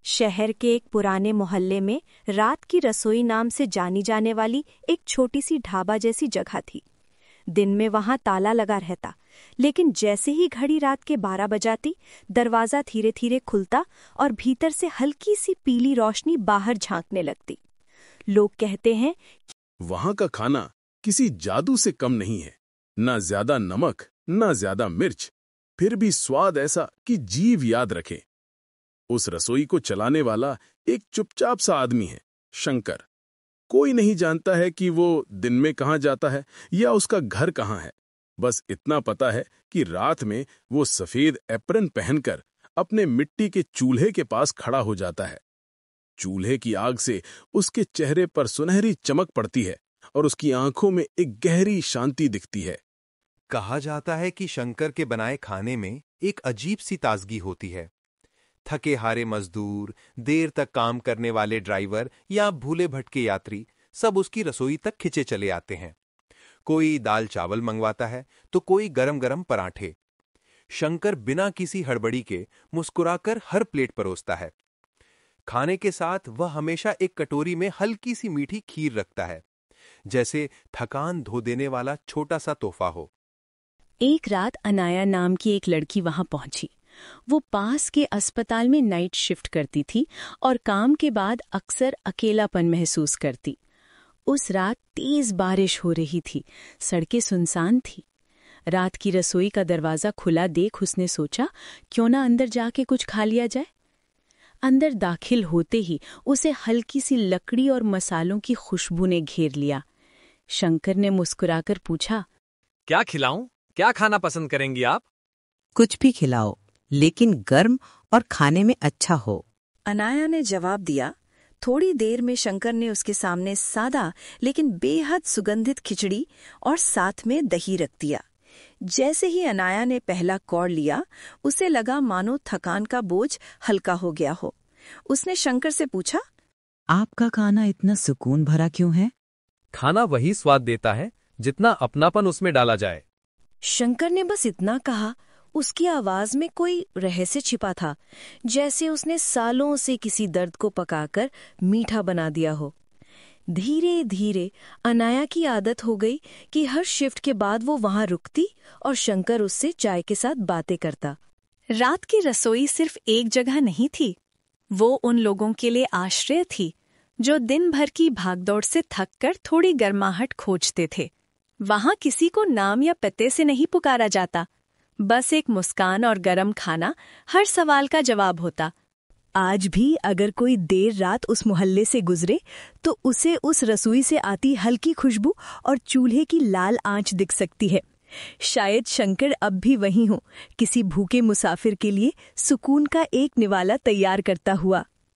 शहर के एक पुराने मोहल्ले में रात की रसोई नाम से जानी जाने वाली एक छोटी सी ढाबा जैसी जगह थी। दिन में वहां ताला लगा रहता, लेकिन जैसे ही घड़ी रात के 12 बजाती, दरवाजा धीरे धीरे खुलता और भीतर से हल्की सी पीली रोशनी बाहर झांकने लगती। लोग कहते हैं, वहां का खाना किसी जादू से कम नहीं है। ना ज्यादा नमक, ना ज्यादा मिर्च, फिर भी स्वाद ऐसा कि जीव याद रखे। उस रसोई को चलाने वाला एक चुपचाप सा आदमी है, शंकर। कोई नहीं जानता है कि वो दिन में कहाँ जाता है या उसका घर कहाँ है। बस इतना पता है कि रात में वो सफेद एप्रन पहनकर अपने मिट्टी के चूल्हे के पास खड़ा हो जाता है। चूल्हे की आग से उसके चेहरे पर सुनहरी चमक पड़ती है और उसकी आंखों में एक गहरी शांति दिखती है। कहा जाता है कि शंकर के बनाए खाने में एक अजीब सी ताजगी होती है। थके हारे मजदूर, देर तक काम करने वाले ड्राइवर या भूले भटके यात्री सब उसकी रसोई तक खिंचे चले आते हैं। कोई दाल चावल मंगवाता है तो कोई गरम गरम पराठे। शंकर बिना किसी हड़बड़ी के मुस्कुराकर हर प्लेट परोसता है। खाने के साथ वह हमेशा एक कटोरी में हल्की सी मीठी खीर रखता है, जैसे थकान धो देने वाला छोटा सा तोहफा हो। एक रात अनाया नाम की एक लड़की वहां पहुंची। वो पास के अस्पताल में नाइट शिफ्ट करती थी और काम के बाद अक्सर अकेलापन महसूस करती। उस रात तेज बारिश हो रही थी, सड़कें सुनसान थी। रात की रसोई का दरवाजा खुला देख उसने सोचा, क्यों ना अंदर जाके कुछ खा लिया जाए। अंदर दाखिल होते ही उसे हल्की सी लकड़ी और मसालों की खुशबू ने घेर लिया। शंकर ने मुस्कुराकर पूछा, क्या खिलाऊं? क्या खाना पसंद करेंगी आप? कुछ भी खिलाओ, लेकिन गर्म और खाने में अच्छा हो, अनाया ने जवाब दिया। थोड़ी देर में शंकर ने उसके सामने सादा लेकिन बेहद सुगंधित खिचड़ी और साथ में दही रख दिया। जैसे ही अनाया ने पहला कौर लिया, उसे लगा मानो थकान का बोझ हल्का हो गया हो। उसने शंकर से पूछा, आपका खाना इतना सुकून भरा क्यों है? खाना वही स्वाद देता है जितना अपनापन उसमें डाला जाए। शंकर ने बस इतना कहा। उसकी आवाज में कोई रहस्य छिपा था, जैसे उसने सालों से किसी दर्द को पकाकर मीठा बना दिया हो। धीरे धीरे अनाया की आदत हो गई कि हर शिफ्ट के बाद वो वहां रुकती और शंकर उससे चाय के साथ बातें करता। रात की रसोई सिर्फ एक जगह नहीं थी, वो उन लोगों के लिए आश्रय थी जो दिन भर की भागदौड़ से थककर थोड़ी गर्माहट खोजते थे। वहां किसी को नाम या पते से नहीं पुकारा जाता, बस एक मुस्कान और गरम खाना हर सवाल का जवाब होता। आज भी अगर कोई देर रात उस मोहल्ले से गुजरे तो उसे उस रसोई से आती हल्की खुशबू और चूल्हे की लाल आंच दिख सकती है। शायद शंकर अब भी वहीं हो, किसी भूखे मुसाफिर के लिए सुकून का एक निवाला तैयार करता हुआ।